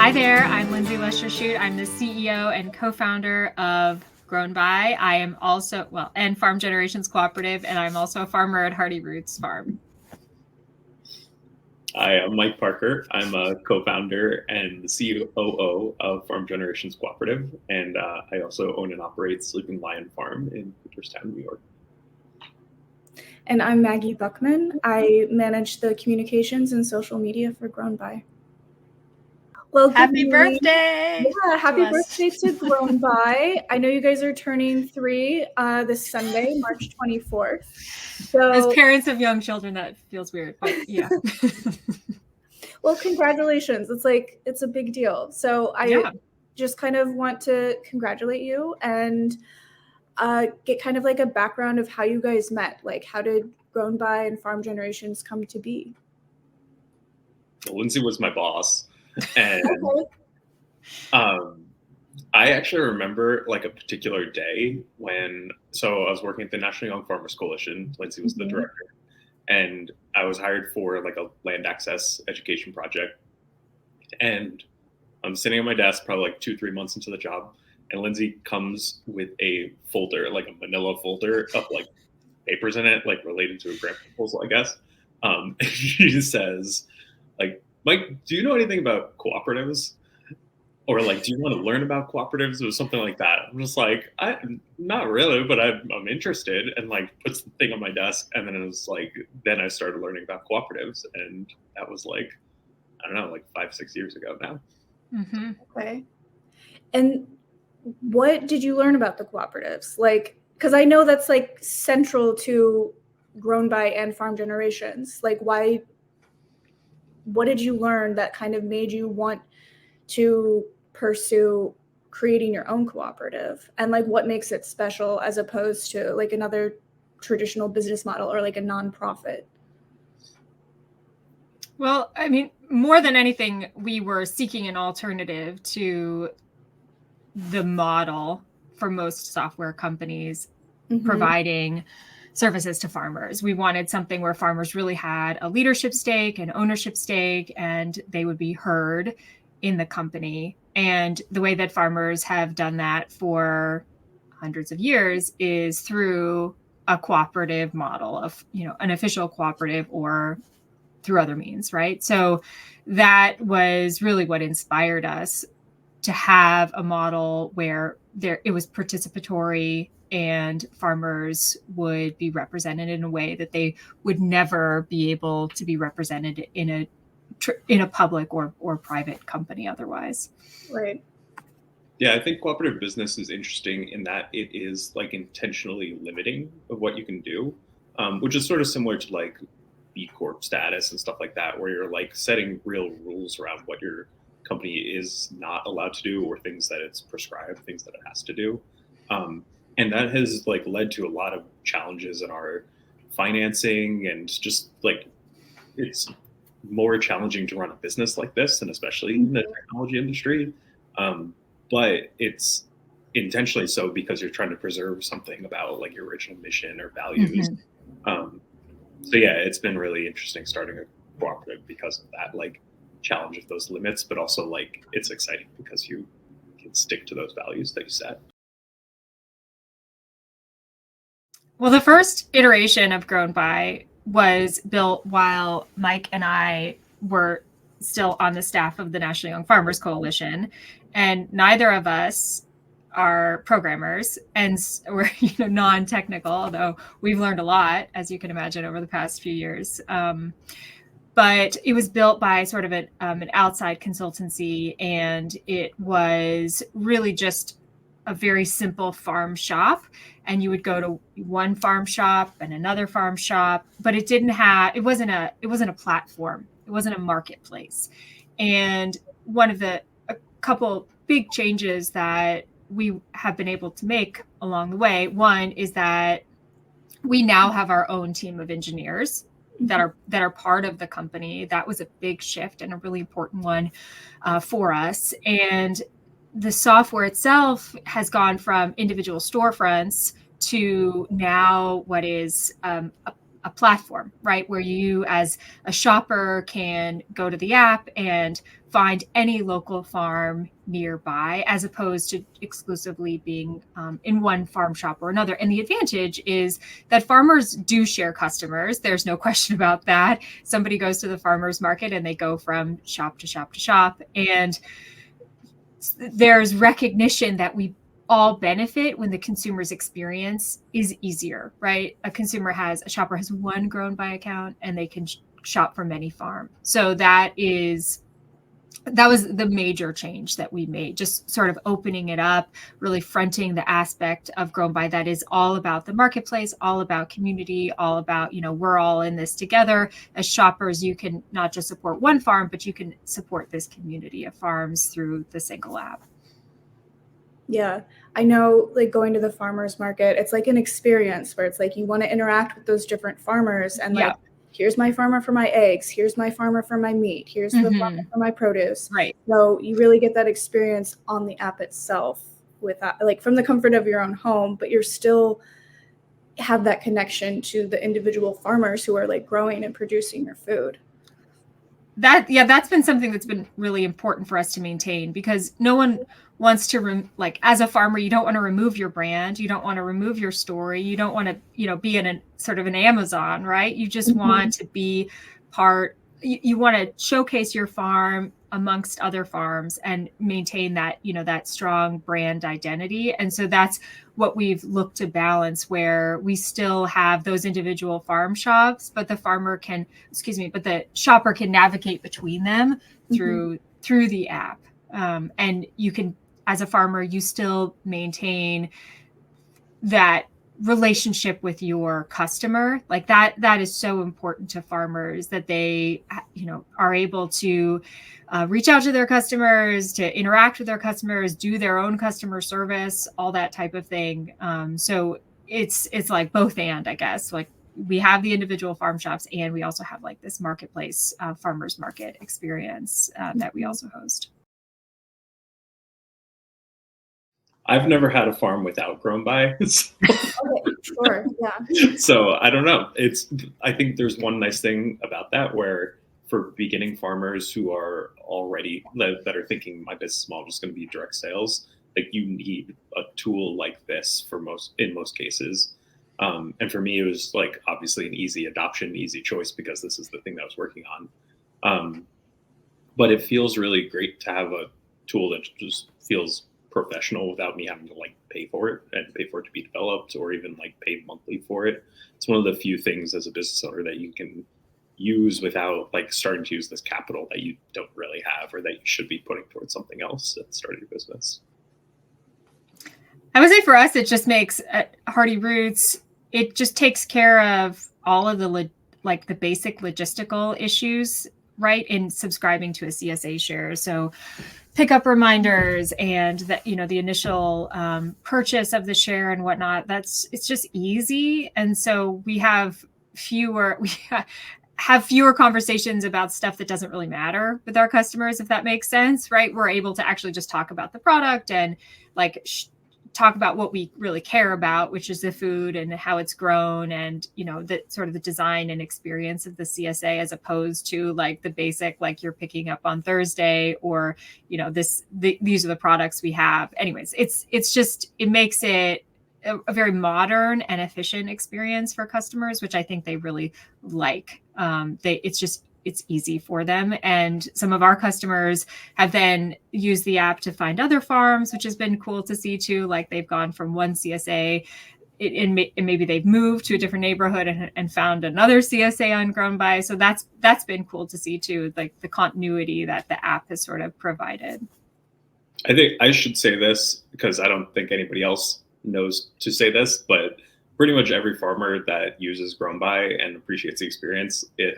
Hi there, I'm Lindsey Lusher Shute. I'm the CEO and co-founder of GrownBy. I am also, and Farm Generations Cooperative, and I'm also a farmer at Hardy Roots Farm. Hi, I'm Mike Parker. I'm a co-founder and the COO of Farm Generations Cooperative, and I also own and operate Sleeping Lion Farm in Cooperstown, New York. And I'm Maggie Buckman. I manage the communications and social media for GrownBy. Well, happy birthday! Yeah, happy birthday to GrownBy. I know you guys are turning 3 this Sunday, March 24th. So, as parents of young children, that feels weird, but yeah. Well, congratulations. It's a big deal. So I just kind of want to congratulate you and get kind of like a background of how you guys met. Like, how did GrownBy and Farm Generations come to be? Well, Lindsey was my boss. And I actually remember like a particular day when, so I was working at the National Young Farmers Coalition. Lindsey was the director, and I was hired for like a land access education project. And I'm sitting at my desk probably like 2-3 months into the job, and Lindsey comes with a folder, like a manila folder of like papers in it, like related to a grant proposal, I guess. She says, like, Mike, do you know anything about cooperatives? Or like, do you want to learn about cooperatives? It was something like that. I'm just like, not really, but I'm interested. And like, puts the thing on my desk. And then it was like, then I started learning about cooperatives. And that was like, I don't know, like 5-6 years ago now. Mm-hmm. Okay. And what did you learn about the cooperatives? Like, because I know that's like central to GrownBy and Farm Generations. Like, what did you learn that kind of made you want to pursue creating your own cooperative? And like, what makes it special as opposed to like another traditional business model or like a nonprofit? Well, I mean, more than anything, we were seeking an alternative to the model for most software companies providing services to farmers. We wanted something where farmers really had a leadership stake, an ownership stake, and they would be heard in the company. And the way that farmers have done that for hundreds of years is through a cooperative model of, an official cooperative or through other means, right? So that was really what inspired us to have a model where it was participatory and farmers would be represented in a way that they would never be able to be represented in a public or private company otherwise. Right. Yeah, I think cooperative business is interesting in that it is like intentionally limiting of what you can do, which is sort of similar to like B Corp status and stuff like that, where you're like setting real rules around what your company is not allowed to do or things that it's prescribed, things that it has to do. And that has like led to a lot of challenges in our financing, and just like it's more challenging to run a business like this, and especially in the technology industry. But it's intentionally so because you're trying to preserve something about like your original mission or values. So yeah, it's been really interesting starting a cooperative because of that like challenge of those limits, but also like it's exciting because you can stick to those values that you set. Well, the first iteration of GrownBy was built while Mike and I were still on the staff of the National Young Farmers Coalition, and neither of us are programmers, and we're non-technical, although we've learned a lot, as you can imagine, over the past few years. But it was built by sort of an outside consultancy, and it was really just a very simple farm shop. And you would go to one farm shop and another farm shop, but it wasn't a platform. It wasn't a marketplace. And a couple big changes that we have been able to make along the way. One is that we now have our own team of engineers that are part of the company. That was a big shift and a really important one for us. And the software itself has gone from individual storefronts to now what is a platform, right? Where you as a shopper can go to the app and find any local farm nearby, as opposed to exclusively being in one farm shop or another. And the advantage is that farmers do share customers. There's no question about that. Somebody goes to the farmer's market and they go from shop to shop to shop. And there's recognition that we all benefit when the consumer's experience is easier, right? A shopper has one GrownBy account and they can shop from any farm. So that was the major change that we made, just sort of opening it up, really fronting the aspect of GrownBy that is all about the marketplace, all about community, all about, we're all in this together. As shoppers, you can not just support one farm, but you can support this community of farms through the single app. Yeah, I know, like going to the farmer's market, it's like an experience where it's like you want to interact with those different farmers and like, here's my farmer for my eggs, here's my farmer for my meat, here's the farmer for my produce. Right. So you really get that experience on the app itself with that, like from the comfort of your own home, but you're still have that connection to the individual farmers who are like growing and producing your food. That's been something that's been really important for us to maintain, because no one wants to as a farmer, you don't want to remove your brand, you don't want to remove your story, you don't want to be in a sort of an Amazon, right? You just want to be part. You want to showcase your farm amongst other farms and maintain that that strong brand identity. And so that's what we've looked to balance, where we still have those individual farm shops, but the shopper can navigate between them through the app. And you can, as a farmer, you still maintain that relationship with your customer. Like that is so important to farmers, that they are able to reach out to their customers, to interact with their customers, do their own customer service, all that type of thing. So it's like both and, I guess, like we have the individual farm shops and we also have like this marketplace farmers market experience that we also host. I've never had a farm without GrownBy. Okay, sure, yeah. So I don't know. I think there's one nice thing about that, where for beginning farmers who are already that are thinking my business model is going to be direct sales, like you need a tool like this in most cases. And for me, it was like obviously an easy adoption, easy choice, because this is the thing that I was working on. But it feels really great to have a tool that just feels professional without me having to like pay for it to be developed, or even like pay monthly for it. It's one of the few things as a business owner that you can use without like starting to use this capital that you don't really have, or that you should be putting towards something else at the start of your business. I would say for us, it just makes Hardy Roots, it just takes care of all of the the basic logistical issues, right, in subscribing to a CSA share. So pickup reminders and that, the initial purchase of the share and whatnot, it's just easy. And so we have fewer conversations about stuff that doesn't really matter with our customers, if that makes sense, right? We're able to actually just talk about the product and like talk about what we really care about, which is the food and how it's grown, and the sort of the design and experience of the CSA, as opposed to like the basic, like you're picking up on Thursday, or these are the products we have. Anyways, it makes it a very modern and efficient experience for customers, which I think they really like. It's easy for them. And some of our customers have then used the app to find other farms, which has been cool to see too. Like they've gone from one CSA and maybe they've moved to a different neighborhood and found another CSA on GrownBy. So that's been cool to see too, like the continuity that the app has sort of provided. I think I should say this because I don't think anybody else knows to say this, but pretty much every farmer that uses GrownBy and appreciates the experience, it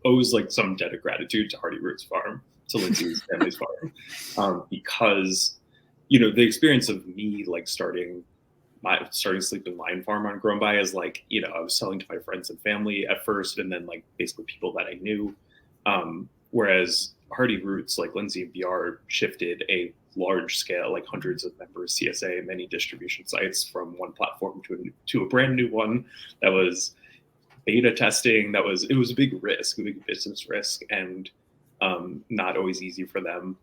owes like some debt of gratitude to Hardy Roots Farm, to Lindsey's family's farm, because the experience of me like starting Sleep and Lion Farm on GrownBy is like I was selling to my friends and family at first, and then like basically people that I knew, whereas Hardy Roots, like Lindsey and BR, shifted a large scale, like hundreds of members, CSA, many distribution sites from one platform to a brand new one that was beta testing. It was a big risk, a big business risk. And not always easy for them.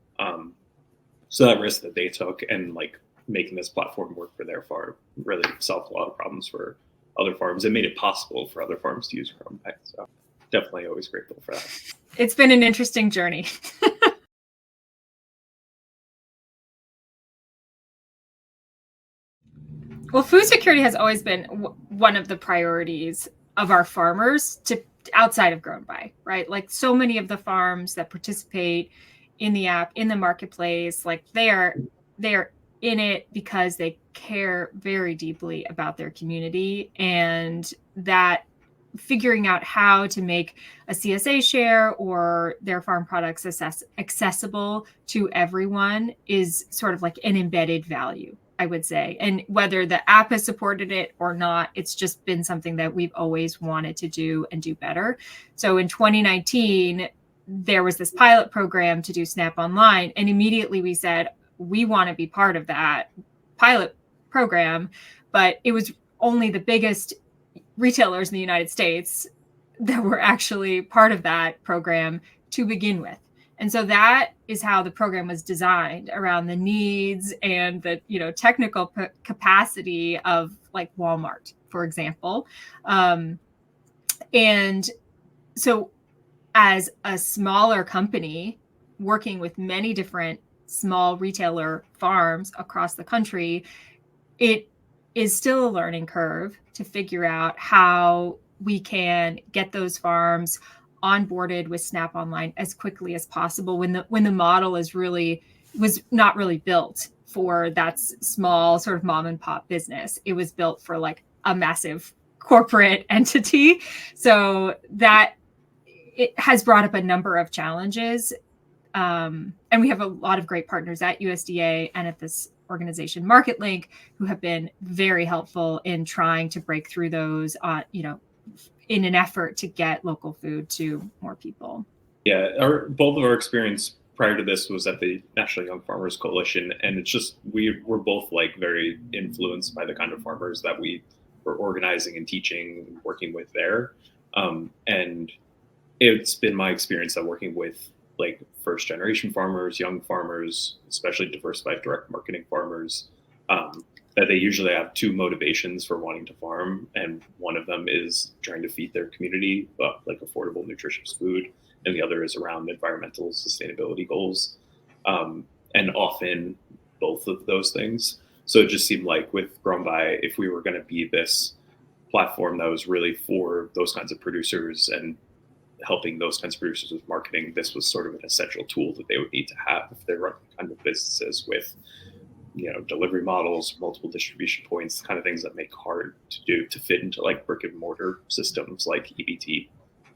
So that risk that they took and like making this platform work for their farm really solved a lot of problems for other farms and made it possible for other farms to use GrownBy. So definitely always grateful for that. It's been an interesting journey. Well, food security has always been one of the priorities of our farmers to outside of GrownBy, right? Like so many of the farms that participate in the app, in the marketplace, like they are in it because they care very deeply about their community, and that figuring out how to make a CSA share or their farm products accessible to everyone is sort of like an embedded value, I would say. And whether the app has supported it or not, it's just been something that we've always wanted to do and do better. So in 2019, there was this pilot program to do Snap Online. And immediately we said, we want to be part of that pilot program. But it was only the biggest retailers in the United States that were actually part of that program to begin with. And so that is how the program was designed, around the needs and the technical capacity of like Walmart, for example. And so as a smaller company working with many different small retailer farms across the country, it is still a learning curve to figure out how we can get those farms onboarded with Snap Online as quickly as possible when the model was not really built for that small sort of mom and pop business. It was built for like a massive corporate entity. So that it has brought up a number of challenges. And we have a lot of great partners at USDA and at this organization MarketLink who have been very helpful in trying to break through those in an effort to get local food to more people. Yeah, both of our experience prior to this was at the National Young Farmers Coalition, and it's just we're both like very influenced by the kind of farmers that we were organizing and teaching, working with there. And it's been my experience that working with like first generation farmers, young farmers, especially diversified direct marketing farmers, that they usually have two motivations for wanting to farm. And one of them is trying to feed their community, like affordable, nutritious food. And the other is around environmental sustainability goals. And often both of those things. So it just seemed like with GrownBy, if we were going to be this platform that was really for those kinds of producers and helping those kinds of producers with marketing, this was sort of an essential tool that they would need to have if they're running kind of businesses with, delivery models, multiple distribution points, the kind of things that make hard to do to fit into like brick and mortar systems like EBT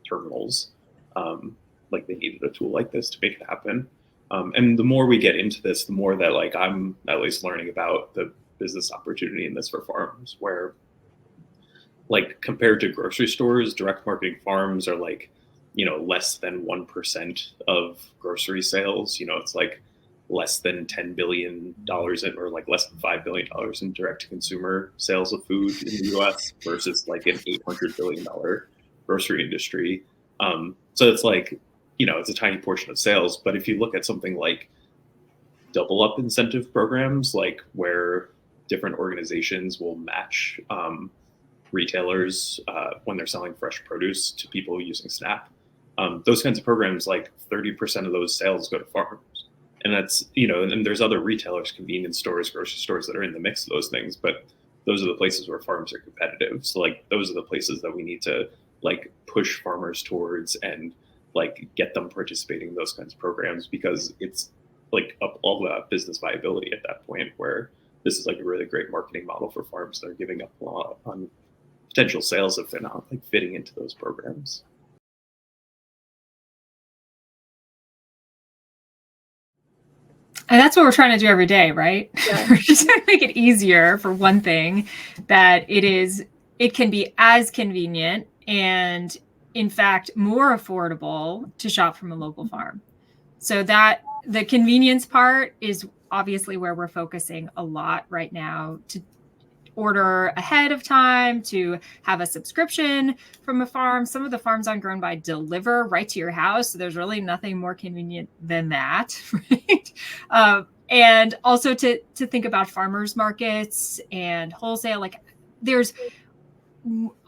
terminals. Like they needed a tool like this to make it happen. And the more we get into this, the more that like I'm at least learning about the business opportunity in this for farms, where like compared to grocery stores, direct marketing farms are like, less than 1% of grocery sales. It's like less than $10 billion in, or like less than $5 billion in direct to consumer sales of food in the US versus like an $800 billion grocery industry. So it's like, it's a tiny portion of sales. But if you look at something like double up incentive programs, like where different organizations will match retailers when they're selling fresh produce to people using Snap, those kinds of programs, like 30% of those sales go to farmers. And that's, and there's other retailers, convenience stores, grocery stores that are in the mix of those things, but those are the places where farms are competitive. So like, those are the places that we need to like push farmers towards and like get them participating in those kinds of programs, because it's like up all the business viability at that point, where this is like a really great marketing model for farms that are giving up a lot on potential sales if they're not like fitting into those programs. And that's what we're trying to do every day, right? Yeah. We're just trying to make it easier, for one thing, that it can be as convenient and in fact more affordable to shop from a local farm. So that the convenience part is obviously where we're focusing a lot right now, to order ahead of time, to have a subscription from a farm. Some of the farms on GrownBy deliver right to your house. So there's really nothing more convenient than that, right? And also to think about farmers markets and wholesale. Like there's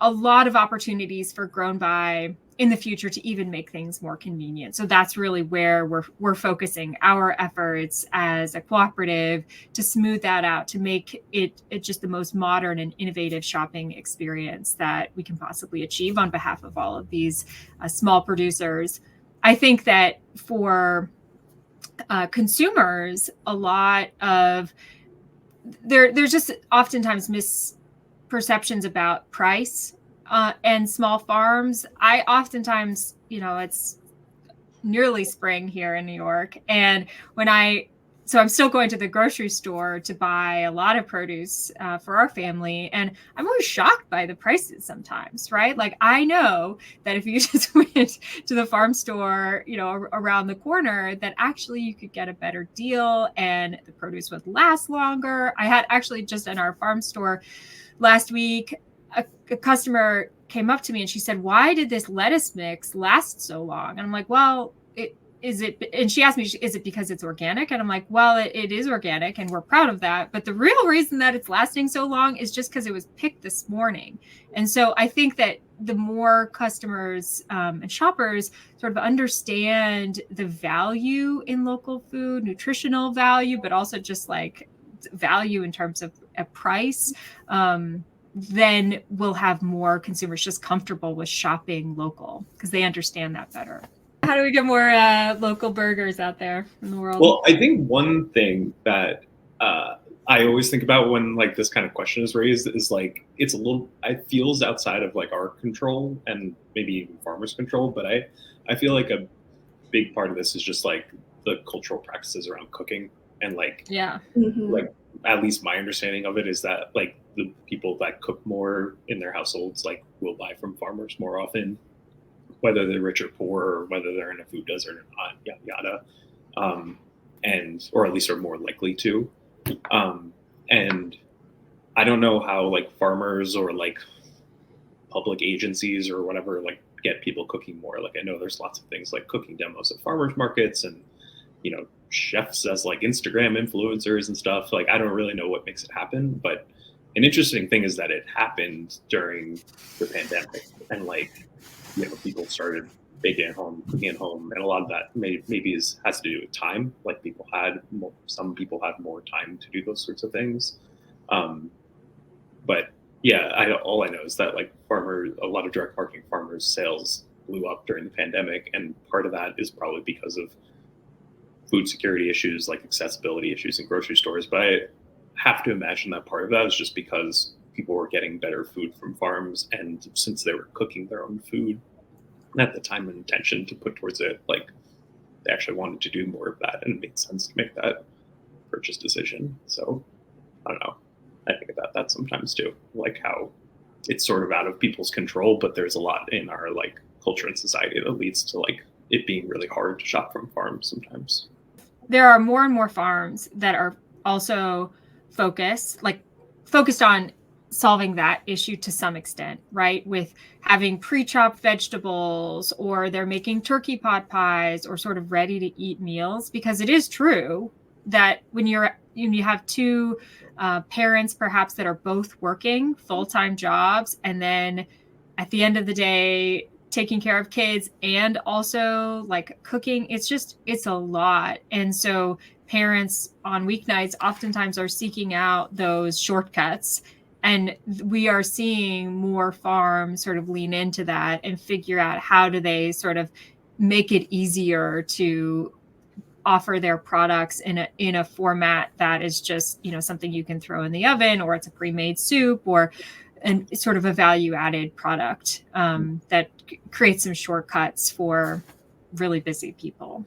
a lot of opportunities for GrownBy in the future to even make things more convenient. So that's really where we're focusing our efforts as a cooperative, to smooth that out, to make it just the most modern and innovative shopping experience that we can possibly achieve on behalf of all of these small producers. I think that for consumers, a lot of there's just oftentimes misperceptions about price and small farms. I oftentimes, it's nearly spring here in New York, and so I'm still going to the grocery store to buy a lot of produce for our family. And I'm always shocked by the prices sometimes, right? Like I know that if you just went to the farm store, around the corner, that actually you could get a better deal and the produce would last longer. I had actually just in our farm store last week, a customer came up to me and she said, "Why did this lettuce mix last so long?" And I'm like, "Well, and she asked me, is it because it's organic?" And I'm like, "Well, it is organic and we're proud of that. But the real reason that it's lasting so long is just because it was picked this morning." And so I think that the more customers and shoppers sort of understand the value in local food, nutritional value, but also just like value in terms of a price, then we'll have more consumers just comfortable with shopping local because they understand that better. How do we get more local burgers out there in the world? Well, I think one thing that I always think about when like this kind of question is raised is like it feels outside of like our control and maybe even farmers' control, but I feel like a big part of this is just like the cultural practices around cooking and like like at least my understanding of it is that like the people that cook more in their households like will buy from farmers more often, whether they're rich or poor, or whether they're in a food desert or not, yada yada, and or at least are more likely to. And I don't know how like farmers or like public agencies or whatever like get people cooking more. Like I know there's lots of things like cooking demos at farmers markets and chefs as like Instagram influencers and stuff. Like I don't really know what makes it happen, but an interesting thing is that it happened during the pandemic and like people started baking at home, cooking at home, and a lot of that maybe has to do with time. Like some people had more time to do those sorts of things. But yeah, all I know is that like a lot of direct marketing farmers' sales blew up during the pandemic, and part of that is probably because of food security issues, like accessibility issues in grocery stores. But I have to imagine that part of that is just because people were getting better food from farms, and since they were cooking their own food, and at the time and intention to put towards it, like they actually wanted to do more of that, and it made sense to make that purchase decision. So I don't know. I think about that sometimes too, like how it's sort of out of people's control, but there's a lot in our like culture and society that leads to like it being really hard to shop from farms sometimes. There are more and more farms that are also focused on solving that issue to some extent, right? With having pre-chopped vegetables, or they're making turkey pot pies, or sort of ready to eat meals, because it is true that when you have two parents perhaps that are both working full-time jobs, and then at the end of the day taking care of kids and also like cooking, it's a lot. And so parents on weeknights oftentimes are seeking out those shortcuts, and we are seeing more farms sort of lean into that and figure out how do they sort of make it easier to offer their products in a format that is just something you can throw in the oven, or it's a pre-made soup, or sort of a value-added product that creates some shortcuts for really busy people.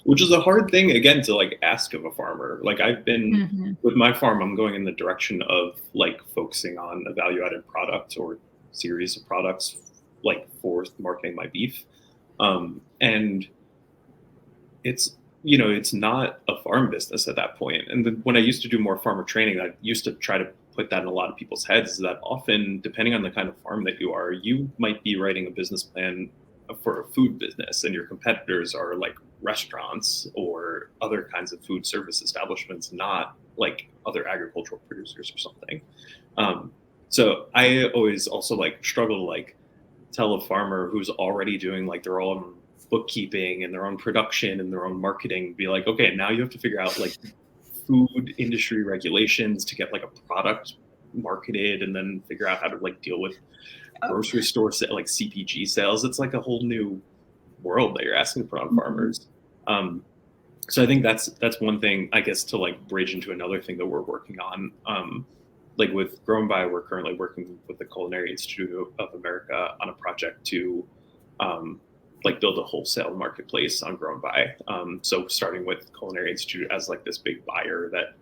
Which is a hard thing, again, to like ask of a farmer. Like I've been with my farm, I'm going in the direction of like focusing on a value-added product or series of products, like for marketing my beef. And it's not a farm business at that point. And when I used to do more farmer training, I used to try to put that in a lot of people's heads is that often, depending on the kind of farm that you are, you might be writing a business plan for a food business, and your competitors are like restaurants or other kinds of food service establishments, not like other agricultural producers or something. So I always also like struggle to like tell a farmer who's already doing like their own bookkeeping and their own production and their own marketing, be like, okay, now you have to figure out like food industry regulations to get like a product marketed, and then figure out how to like deal with grocery store like CPG sales. It's like a whole new world that you're asking to put on farmers. So I think that's one thing, I guess, to like bridge into another thing that we're working on. Like with GrownBy, we're currently working with the Culinary Institute of America on a project to like build a wholesale marketplace on GrownBy. So starting with Culinary Institute as like this big buyer that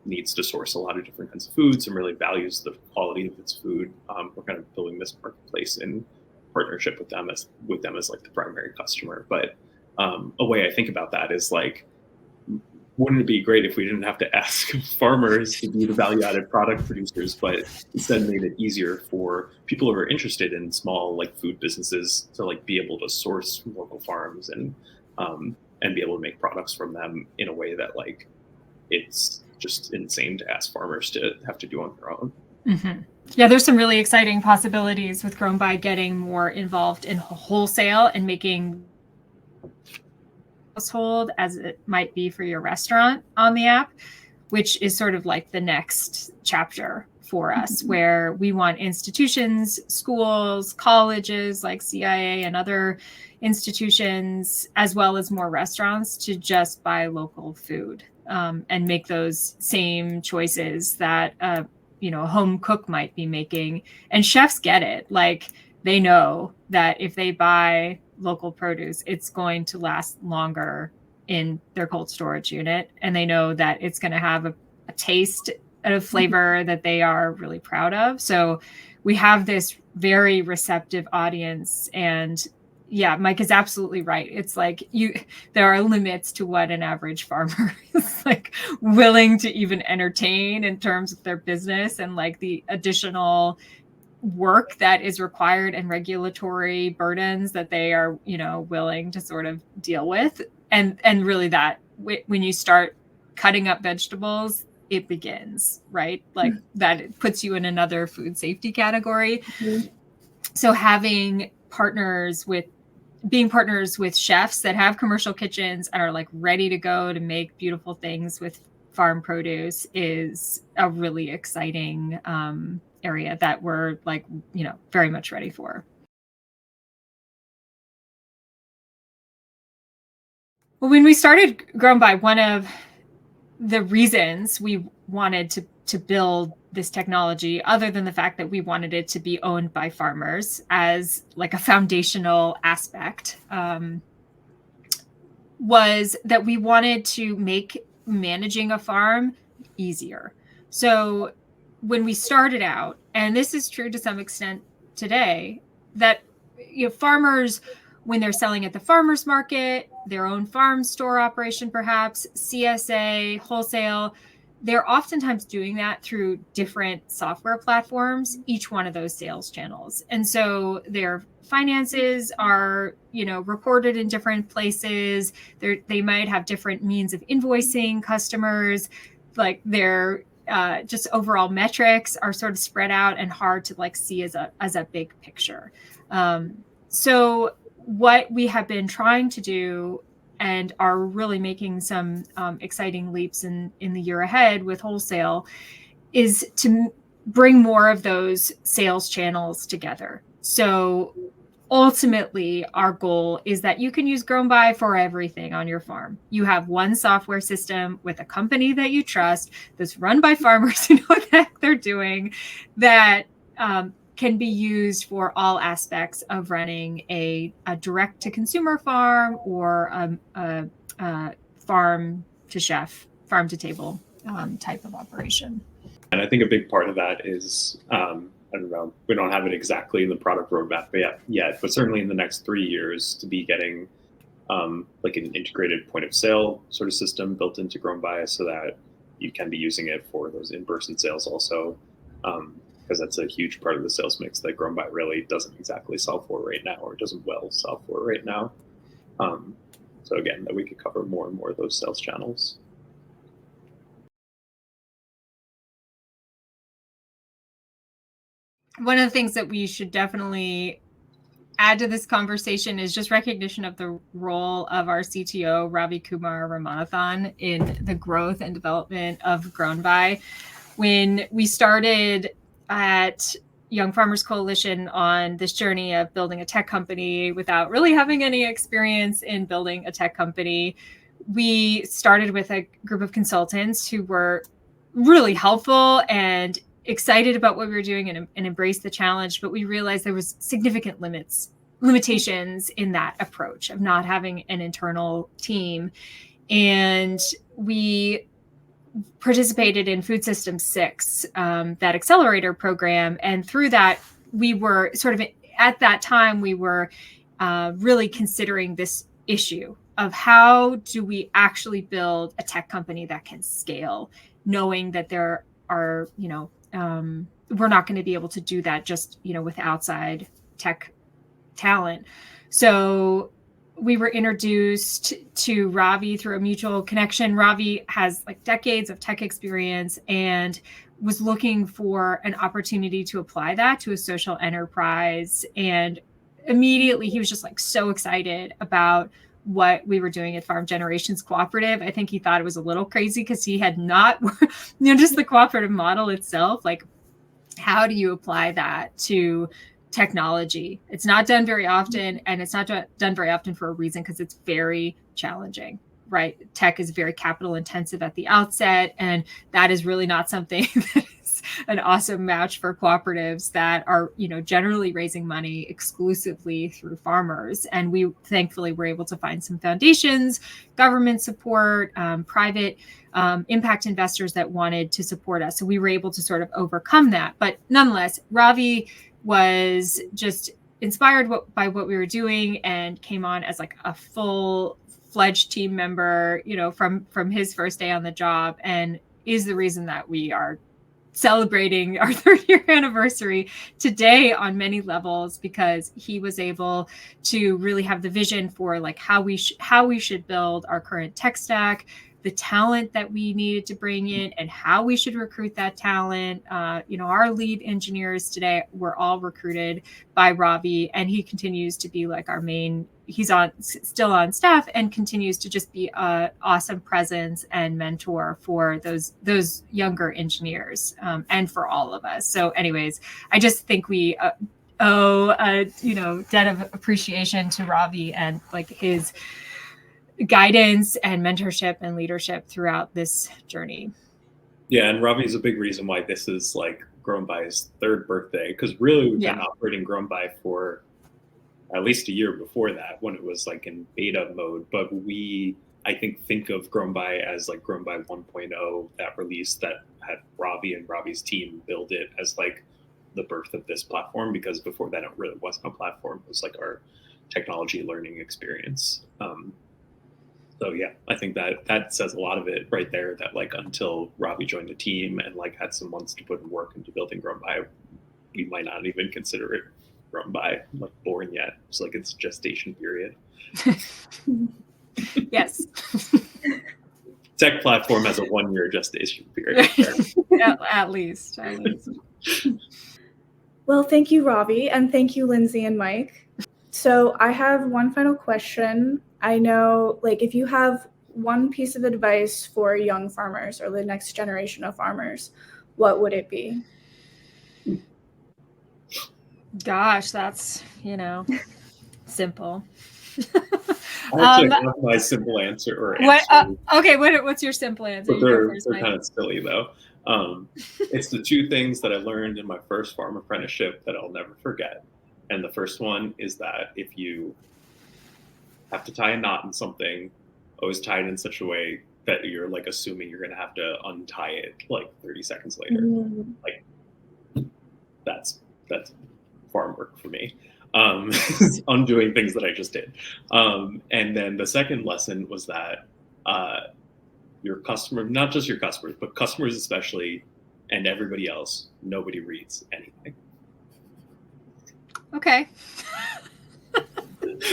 needs to source a lot of different kinds of foods and really values the quality of its food. We're kind of building this marketplace in partnership with them as like the primary customer. But a way I think about that is like, wouldn't it be great if we didn't have to ask farmers to be the value-added product producers, but instead made it easier for people who are interested in small like food businesses to like be able to source local farms and be able to make products from them in a way that like it's just insane to ask farmers to have to do on their own. Mm-hmm. Yeah, there's some really exciting possibilities with GrownBy getting more involved in wholesale and making household as it might be for your restaurant on the app, which is sort of like the next chapter for us, where we want institutions, schools, colleges like CIA and other institutions, as well as more restaurants, to just buy local food and make those same choices that a home cook might be making. And chefs get it. Like, they know that if they buy local produce, it's going to last longer in their cold storage unit. And they know that it's going to have a taste and a flavor that they are really proud of. So we have this very receptive audience. And yeah, Mike is absolutely right. It's like there are limits to what an average farmer is like willing to even entertain in terms of their business, and like the additional work that is required and regulatory burdens that they are, willing to sort of deal with. And really that when you start cutting up vegetables, it begins, right? Like that it puts you in another food safety category. Mm-hmm. So being partners with chefs that have commercial kitchens and are like ready to go to make beautiful things with farm produce is a really exciting area that we're like, very much ready for. Well, when we started GrownBy, one of the reasons we wanted to build this technology, other than the fact that we wanted it to be owned by farmers as like a foundational aspect, was that we wanted to make managing a farm easier. So when we started out, and this is true to some extent today, that farmers, when they're selling at the farmers market, their own farm store operation, perhaps CSA, wholesale, they're oftentimes doing that through different software platforms, each one of those sales channels. And so their finances are, recorded in different places. They might have different means of invoicing customers, like their just overall metrics are sort of spread out and hard to like see as a big picture. So what we have been trying to do, and are really making some exciting leaps in the year ahead with wholesale, is to bring more of those sales channels together. So ultimately, our goal is that you can use GrownBy for everything on your farm. You have one software system with a company that you trust, that's run by farmers who know what the heck they're doing, that can be used for all aspects of running a direct-to-consumer farm or a farm-to-chef, farm-to-table type of operation. And I think a big part of that is, I don't know, we don't have it exactly in the product roadmap yet, but certainly in the next 3 years, to be getting like an integrated point of sale sort of system built into GrownBy, so that you can be using it for those in-person sales also, because that's a huge part of the sales mix that GrownBy really doesn't exactly solve for right now, or doesn't well solve for right now. So again, that we could cover more and more of those sales channels. One of the things that we should definitely add to this conversation is just recognition of the role of our CTO, Ravikumar Ramanathan, in the growth and development of GrownBy. When we started at Young Farmers Coalition on this journey of building a tech company without really having any experience in building a tech company, we started with a group of consultants who were really helpful and excited about what we were doing and embraced the challenge, but we realized there was significant limitations in that approach of not having an internal team. And we participated in Food System 6, that accelerator program. And through that, we were sort of, at that time, we were really considering this issue of how do we actually build a tech company that can scale, knowing that there are, we're not going to be able to do that just, with outside tech talent. So we were introduced to Ravi through a mutual connection. Ravi has like decades of tech experience and was looking for an opportunity to apply that to a social enterprise. And immediately he was just like so excited about what we were doing at Farm Generations Cooperative. I think he thought it was a little crazy because he had not, just the cooperative model itself, like how do you apply that to technology? It's not done very often, and it's not done very often for a reason, because it's very challenging, right? Tech is very capital intensive at the outset, and that is really not something that is an awesome match for cooperatives that are, generally raising money exclusively through farmers. And we thankfully were able to find some foundations, government support, private impact investors that wanted to support us. So we were able to sort of overcome that. But nonetheless, Ravi was just inspired by what we were doing and came on as like a full-fledged team member, from his first day on the job, and is the reason that we are celebrating our 3rd-year anniversary today on many levels, because he was able to really have the vision for like how we should build our current tech stack, the talent that we needed to bring in, and how we should recruit that talent. Our lead engineers today were all recruited by Ravi, and he continues to be like he's still on staff and continues to just be an awesome presence and mentor for those younger engineers, and for all of us. So anyways, I just think we owe a debt of appreciation to Ravi and like his guidance and mentorship and leadership throughout this journey. Yeah, and Ravi is a big reason why this is like GrownBy's 3rd birthday, because really we've been operating GrownBy for at least a year before that, when it was like in beta mode. But we, I think of GrownBy as like GrownBy 1.0, that release that had Ravi and Ravi's team build it as like the birth of this platform, because before that it really wasn't a platform. It was like our technology learning experience. So yeah, I think that says a lot of it right there, that like until Ravi joined the team and like had some months to put in work into building GrownBy, we might not even consider it GrownBy like born yet. It's like its gestation period. Yes. Tech platform has a 1-year gestation period. at least. Well, thank you, Ravi, and thank you, Lindsey and Mike. So I have one final question. I know, like, if you have one piece of advice for young farmers or the next generation of farmers, what would it be? Gosh, that's, simple. I actually have my simple answer or answer. What's your simple answer? But they're kind of silly though. It's the 2 things that I learned in my first farm apprenticeship that I'll never forget. And the first one is that if you have to tie a knot in something, always tie it in such a way that you're like assuming you're going to have to untie it like 30 seconds later. Like that's farm work for me. Undoing things that I just did. And then the second lesson was that your customer, not just your customers, but customers especially, and everybody else, nobody reads anything. Okay.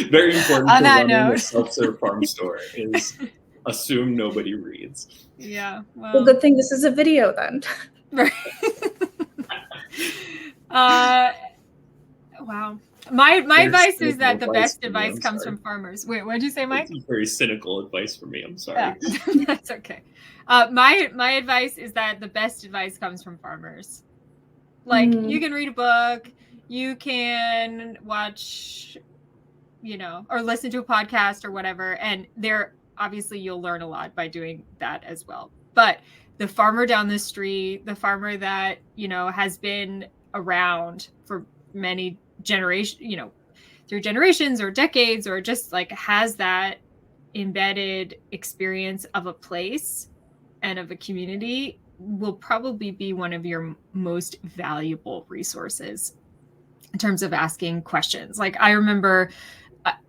Very important On for that running a note. self-serve farm store is assume nobody reads. Yeah. Well, good thing this is a video then. Right. Wow. My advice is that the best advice comes from farmers. Wait, what did you say, Mike? It's very cynical advice for me. I'm sorry. Yeah, that's okay. My advice is that the best advice comes from farmers. Like, you can read a book, you can watch, or listen to a podcast or whatever, and obviously you'll learn a lot by doing that as well. But the farmer down the street, the farmer that, has been around for many generations, through generations or decades, or just like has that embedded experience of a place and of a community, will probably be one of your most valuable resources in terms of asking questions. Like, I remember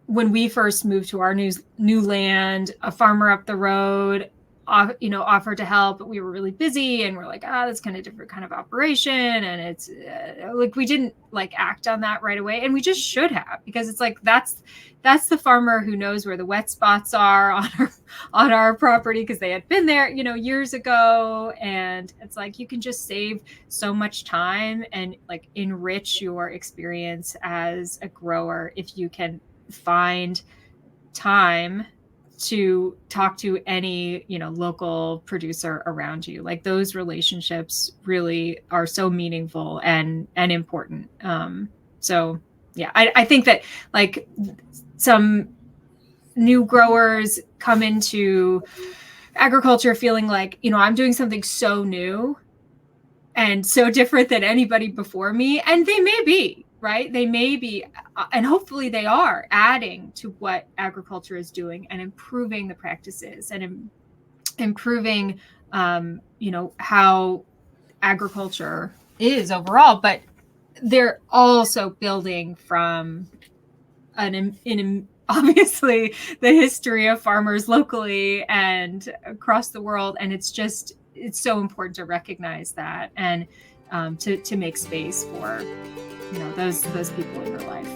when we first moved to our new land, a farmer up the road, offered to help, but we were really busy, and we're like, that's kind of different kind of operation, and it's like we didn't like act on that right away, and we just should have, because it's like that's the farmer who knows where the wet spots are on our property, because they had been there, years ago, and it's like you can just save so much time and like enrich your experience as a grower if you can find time to talk to any, local producer around you. Like, those relationships really are so meaningful and important. So yeah, I think that like some new growers come into agriculture feeling like, I'm doing something so new and so different than anybody before me. And they may be, right? They may be, and hopefully they are adding to what agriculture is doing and improving the practices and improving, how agriculture is overall. But they're also building from obviously the history of farmers locally and across the world. And it's so important to recognize that and to make space for those people in your life.